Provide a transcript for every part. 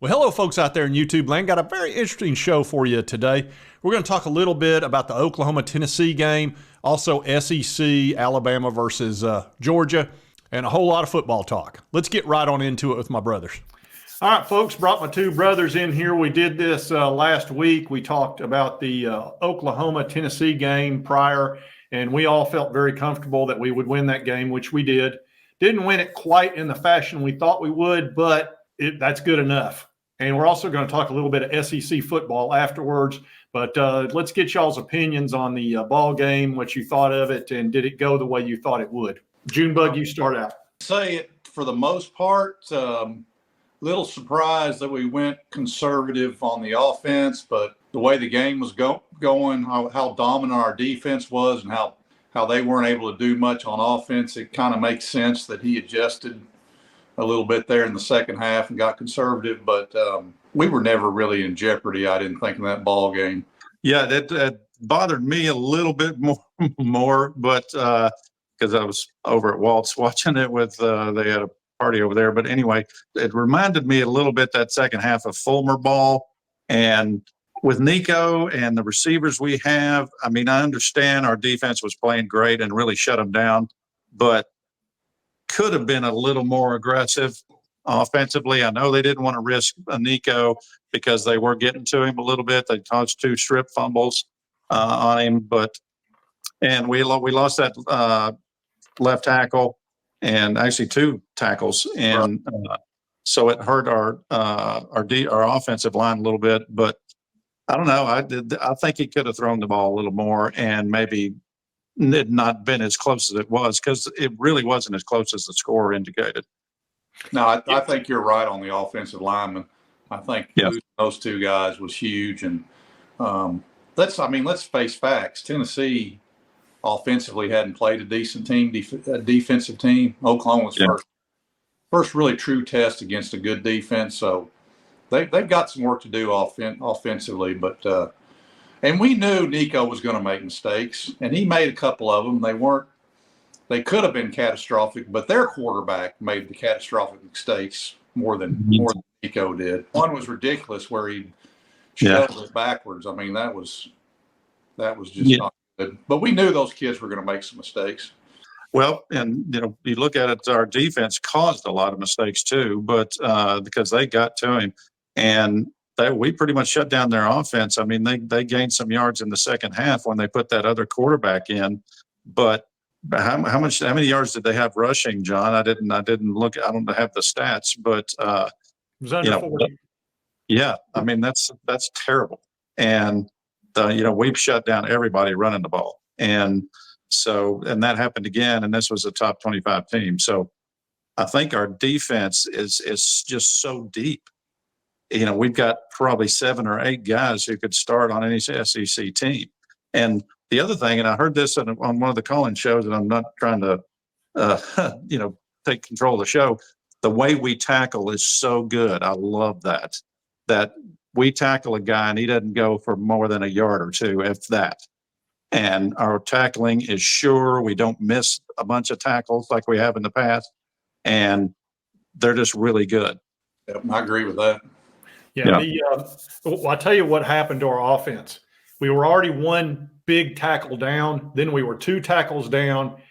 Well, hello, folks out there in YouTube land. Got a very interesting show for you today. We're going to talk a little bit about the Oklahoma-Tennessee game, also SEC, Alabama versus Georgia, and a whole lot of football talk. Let's get right on into it with my brothers. All right, folks, brought my two brothers in here. We did this last week. We talked about the Oklahoma-Tennessee game prior, and we all felt very comfortable that we would win that game, which we did. Didn't win it quite in the fashion we thought we would, but that's good enough. And we're also going to talk a little bit of SEC football afterwards. But let's get y'all's opinions on the ball game, what you thought of it, and did it go the way you thought it would? Junebug, you start out. Say it for the most part. Little surprised that we went conservative on the offense, but the way the game was going, how dominant our defense was, and how they weren't able to do much on offense, it kind of makes sense that he adjusted a little bit there in the second half and got conservative, but we were never really in jeopardy, I didn't think, in that ball game. Yeah, that bothered me a little bit more, but because I was over at Walt's watching it with, they had a party over there. But anyway, it reminded me a little bit that second half of Fulmer ball. And with Nico and the receivers we have, I mean, I understand our defense was playing great and really shut them down, but could have been a little more aggressive offensively. I know they didn't want to risk a Nico because they were getting to him a little bit. They tossed 2 strip fumbles on him, and we lost that left tackle and actually 2 tackles, and so it hurt our offensive line a little bit. But I don't know. I think he could have thrown the ball a little more and maybe it not been as close as it was, because it really wasn't as close as the score indicated. No, I think you're right on the offensive lineman. I think losing those 2 guys was huge. And let's face facts. Tennessee offensively hadn't played a decent team, defensive team. Oklahoma's first really true test against a good defense. So they've got some work to do offensively, but and we knew Nico was going to make mistakes, and he made a couple of them. They could have been catastrophic, but their quarterback made the catastrophic mistakes more than Nico did. One was ridiculous where he shoved it backwards. I mean, that was just not good. But we knew those kids were going to make some mistakes. Well, and you look at it, our defense caused a lot of mistakes too, but because they got to him, and we pretty much shut down their offense. I mean, they gained some yards in the second half when they put that other quarterback in. But how many yards did they have rushing, John? I didn't look. I don't have the stats, but it was under 40. Yeah, I mean that's terrible. And we've shut down everybody running the ball, and that happened again. And this was a top 25 team. So I think our defense is just so deep. We've got probably 7 or 8 guys who could start on any SEC team. And the other thing, and I heard this on one of the call-in shows, and I'm not trying to, take control of the show. The way we tackle is so good. I love that we tackle a guy and he doesn't go for more than a yard or 2, if that. And our tackling is sure. We don't miss a bunch of tackles like we have in the past. And they're just really good. Yep, I agree with that. Yeah. I'll tell you what happened to our offense. We were already 1 big tackle down. Then we were 2 tackles down.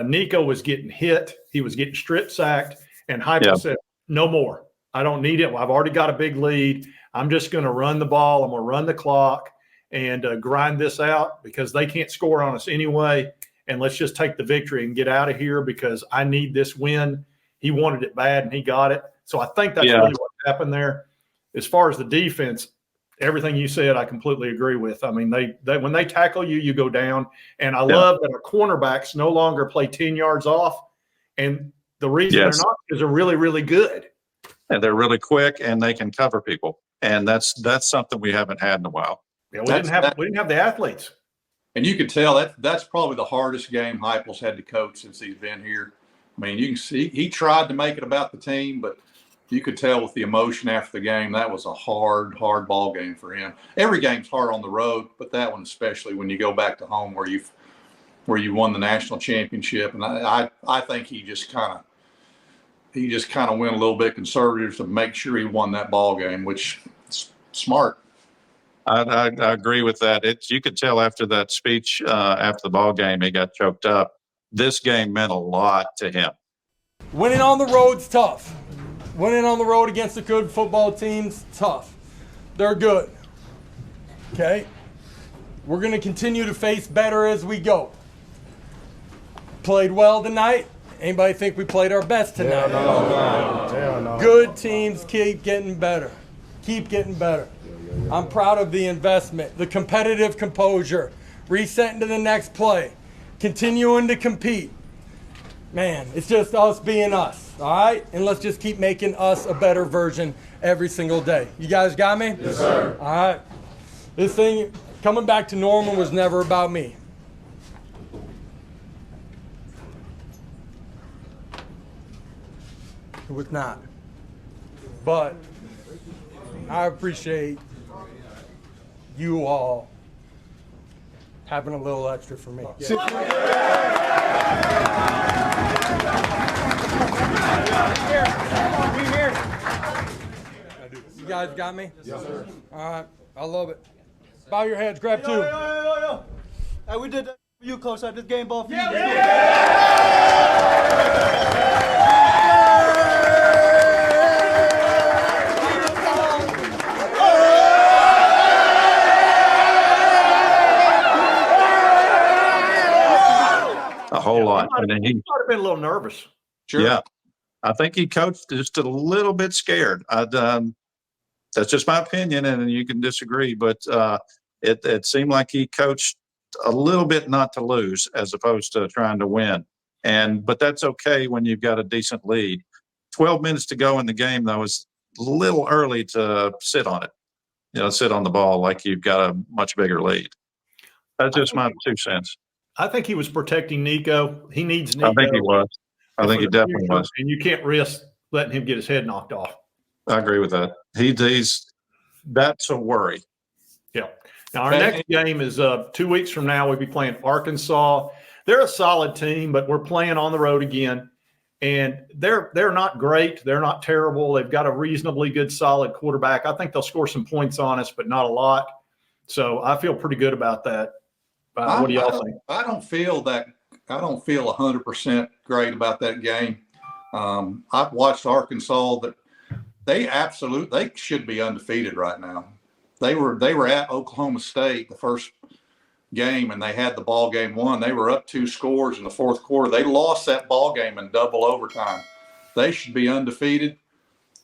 Nico was getting hit. He was getting strip sacked. And Heupel said, no more. I don't need it. I've already got a big lead. I'm just going to run the ball. I'm going to run the clock and grind this out because they can't score on us anyway. And let's just take the victory and get out of here because I need this win. He wanted it bad and he got it. So I think that's really what happened there. As far as the defense, everything you said, I completely agree with. I mean, they when they tackle you, you go down. And I love that our cornerbacks no longer play 10 yards off. And the reason they're not is they're really, really good. And they're really quick and they can cover people. And that's something we haven't had in a while. Yeah, we didn't have the athletes. And you could tell that's probably the hardest game Heupel's had to coach since he's been here. I mean, you can see he tried to make it about the team, but you could tell with the emotion after the game, that was a hard ball game for him. Every game's hard on the road, but that one especially when you go back to home where you won the national championship. And I think he just kind of he just kind of went a little bit conservative to make sure he won that ball game, which is smart. I agree with that. You could tell after that speech, after the ball game, he got choked up. This game meant a lot to him. Winning on the road's tough. Winning on the road against a good football team's tough. They're good. Okay? We're going to continue to face better as we go. Played well tonight. Anybody think we played our best tonight? No. Good teams keep getting better. Keep getting better. I'm proud of the investment, the competitive composure, resetting to the next play, continuing to compete. Man, it's just us being us, all right? And let's just keep making us a better version every single day. You guys got me? Yes, sir. All right. This thing, coming back to normal, was never about me. It was not. But I appreciate you all having a little extra for me. You guys got me? Yes, sir. All right. I love it. Bow your heads. Grab two. Yo. Hey, we did that for you, Coach. This game ball for you. A whole lot. He And might have been a little nervous. Sure. yeah, I think he coached just a little bit scared. That's just my opinion, and you can disagree, but it seemed like he coached a little bit not to lose as opposed to trying to win. But that's okay when you've got a decent lead. 12 minutes to go in the game, though, is a little early to sit on it. Sit on the ball like you've got a much bigger lead. That's just my 2 cents. I think he was protecting Nico. He needs Nico. I think he was. I think he definitely was. And you can't risk letting him get his head knocked off. I agree with that. That's a worry. Yeah. Now, our next game is 2 weeks from now. We'll be playing Arkansas. They're a solid team, but we're playing on the road again. And they're not great. They're not terrible. They've got a reasonably good, solid quarterback. I think they'll score some points on us, but not a lot. So I feel pretty good about that. What do y'all think? I don't feel 100% great about that game. I've watched Arkansas. That they should be undefeated right now. They were at Oklahoma State the first game, and they had the ball game won. They were up 2 scores in the fourth quarter. They lost that ball game in double overtime. They should be undefeated.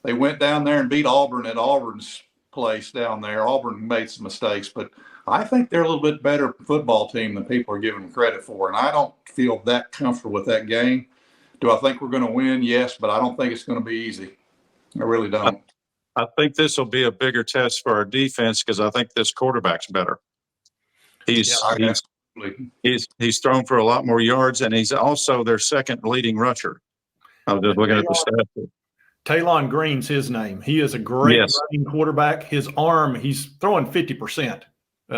They went down there and beat Auburn at Auburn's place down there. Auburn made some mistakes, but I think they're a little bit better football team than people are giving them credit for, and I don't feel that comfortable with that game. Do I think we're going to win? Yes, but I don't think it's going to be easy. I really don't. I think this will be a bigger test for our defense because I think this quarterback's better. He's thrown for a lot more yards, and he's also their second leading rusher. I was just looking at the stats. Talon Green's his name. He is a great running quarterback. His arm, he's throwing 50%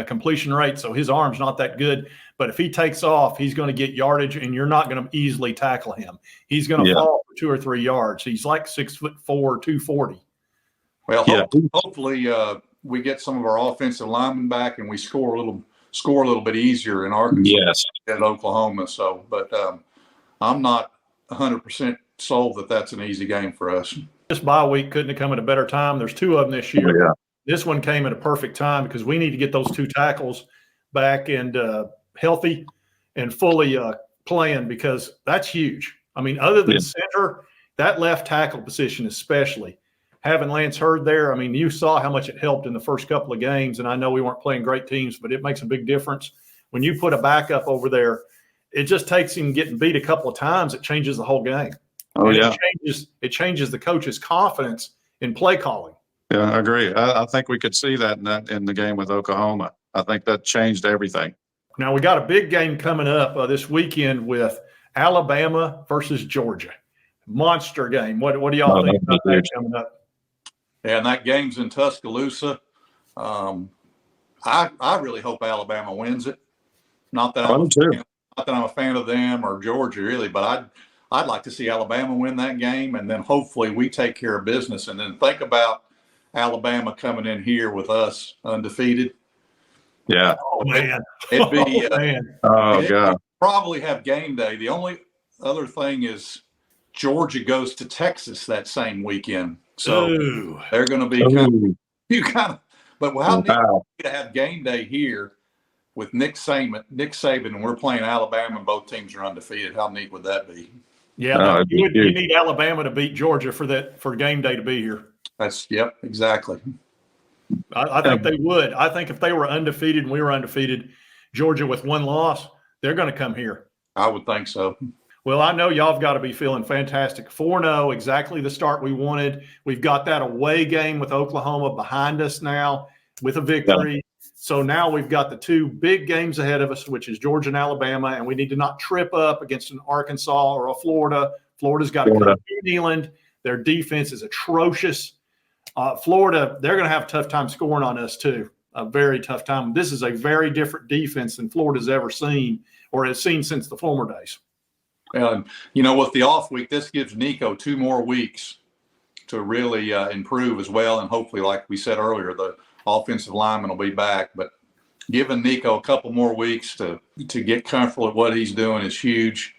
completion rate, so his arm's not that good. But if he takes off, he's going to get yardage, and you're not going to easily tackle him. He's going to fall for 2 or 3 yards. He's like 6'4", 240. Well, hopefully we get some of our offensive linemen back, and we score a little bit easier in Arkansas than Oklahoma. So, but I'm not 100% sold that that's an easy game for us. This bye week couldn't have come at a better time. There's 2 of them this year. Yeah. This one came at a perfect time because we need to get those 2 tackles back and healthy and fully playing, because that's huge. I mean, other than center, that left tackle position especially, having Lance Hurd there, I mean, you saw how much it helped in the first couple of games, and I know we weren't playing great teams, but it makes a big difference. When you put a backup over there, it just takes him getting beat a couple of times. It changes the whole game. Oh, yeah. It changes the coach's confidence in play calling. Yeah, I agree. I think we could see that in the game with Oklahoma. I think that changed everything. Now, we got a big game coming up this weekend with Alabama versus Georgia. Monster game. What do y'all think about that coming up? Yeah, and that game's in Tuscaloosa. I really hope Alabama wins it. Not that I'm a fan of them or Georgia, really, but I'd like to see Alabama win that game, and then hopefully we take care of business. And then think about Alabama coming in here with us undefeated. Yeah. Oh man. It'd be Oh, man. Oh, God. probably have game day. The only other thing is Georgia goes to Texas that same weekend, so Ooh. they're going to be kind of. But how neat to have game day here with Nick Saban, and we're playing Alabama, and both teams are undefeated. How neat would that be? Yeah, you need Alabama to beat Georgia for game day to be here. Yep, exactly. I think they would. I think if they were undefeated and we were undefeated, Georgia with one loss, they're going to come here. I would think so. Well, I know y'all have got to be feeling fantastic. 4-0, exactly the start we wanted. We've got that away game with Oklahoma behind us now with a victory. Yeah. So now we've got the two big games ahead of us, which is Georgia and Alabama, and we need to not trip up against an Arkansas or a Florida. Florida's got to come to New England. Their defense is atrocious. Florida, they're going to have a tough time scoring on us too, a very tough time. This is a very different defense than Florida's ever seen or has seen since the former days. You know, with the off week, this gives Nico 2 more weeks to really improve as well. And hopefully, like we said earlier, the offensive lineman will be back. But giving Nico a couple more weeks to get comfortable at what he's doing is huge.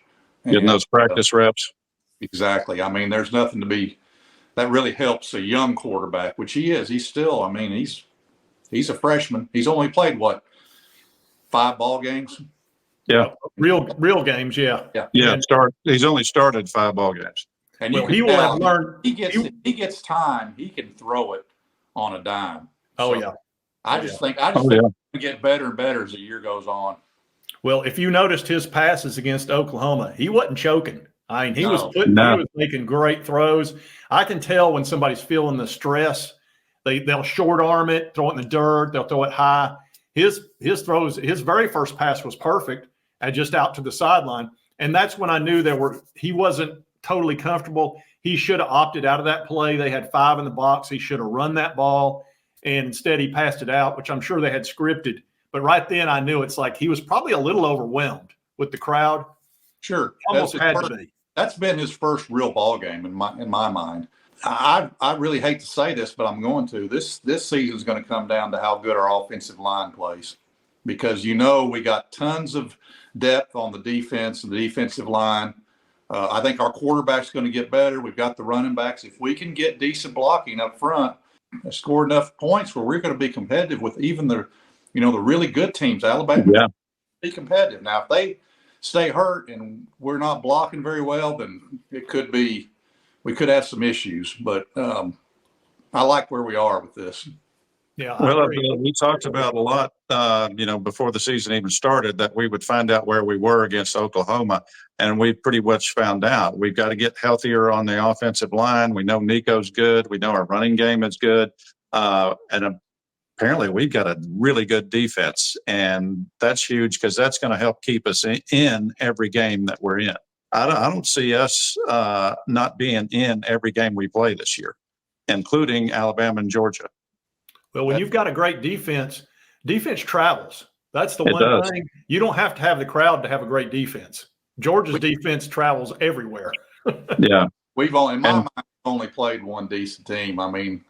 Getting those practice reps. Exactly. I mean, there's nothing to be – that really helps a young quarterback, which he is. He's still – I mean, he's a freshman. He's only played, 5 ball games? Yeah. Real games, yeah. Yeah, he's only started 5 ball games. And he will have learned – he gets time. He can throw it on a dime. Oh, yeah. I just think he'll get better and better as the year goes on. Well, if you noticed his passes against Oklahoma, he wasn't choking. I mean, he was making great throws. I can tell when somebody's feeling the stress. They'll short arm it, throw it in the dirt, they'll throw it high. His throws, his very first pass was perfect and just out to the sideline. And that's when I knew he wasn't totally comfortable. He should have opted out of that play. They had 5 in the box. He should have run that ball. And instead he passed it out, which I'm sure they had scripted. But right then I knew it's like he was probably a little overwhelmed with the crowd. Sure. Almost had to be. That's been his first real ball game in my mind. I really hate to say this, but I'm going to. This season is going to come down to how good our offensive line plays, because we got tons of depth on the defense and the defensive line. I think our quarterback's going to get better. We've got the running backs. If we can get decent blocking up front, score enough points where we're going to be competitive with even the really good teams. Alabama be competitive. Now, if they stay hurt and we're not blocking very well, then we could have some issues. But I like where we are with this. Yeah. Well, we talked about a lot, before the season even started, that we would find out where we were against Oklahoma, and we pretty much found out. We've got to get healthier on the offensive line. We know Nico's good. We know our running game is good. And apparently we've got a really good defense, and that's huge because that's going to help keep us in every game that we're in. I don't see us not being in every game we play this year, including Alabama and Georgia. Well, when you've got a great defense travels. That's the one thing. You don't have to have the crowd to have a great defense. Georgia's defense travels everywhere. Yeah. We've only played one decent team. I mean,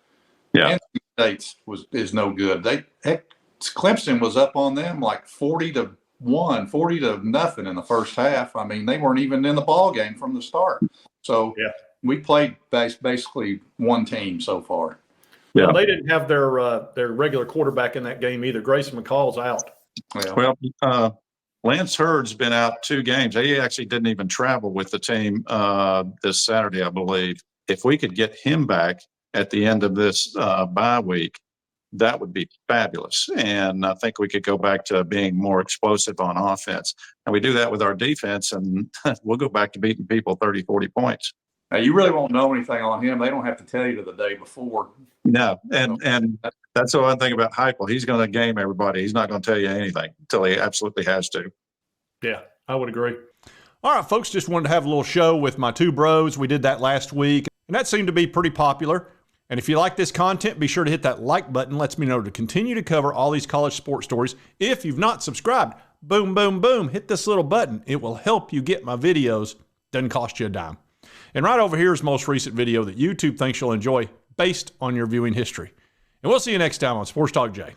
NC State is no good. Clemson was up on them like 40-1, 40-0 in the first half. I mean, they weren't even in the ball game from the start. So we played basically one team so far. Yeah. Well, they didn't have their regular quarterback in that game either. Grayson McCall's out. Well, Lance Hurd's been out 2 games. He actually didn't even travel with the team this Saturday, I believe. If we could get him back at the end of this bye week, that would be fabulous. And I think we could go back to being more explosive on offense. And we do that with our defense, and we'll go back to beating people 30, 40 points. Now, you really won't know anything on him. They don't have to tell you the day before. No, and that's the one thing about Heupel. He's going to game everybody. He's not going to tell you anything until he absolutely has to. Yeah, I would agree. All right, folks, just wanted to have a little show with my 2 bros. We did that last week, and that seemed to be pretty popular. And if you like this content, be sure to hit that like button. Lets me know to continue to cover all these college sports stories. If you've not subscribed, boom, boom, boom, hit this little button. It will help you get my videos Doesn't cost you a dime. And right over here is the most recent video that YouTube thinks you'll enjoy based on your viewing history. And we'll see you next time on Sports Talk Jay.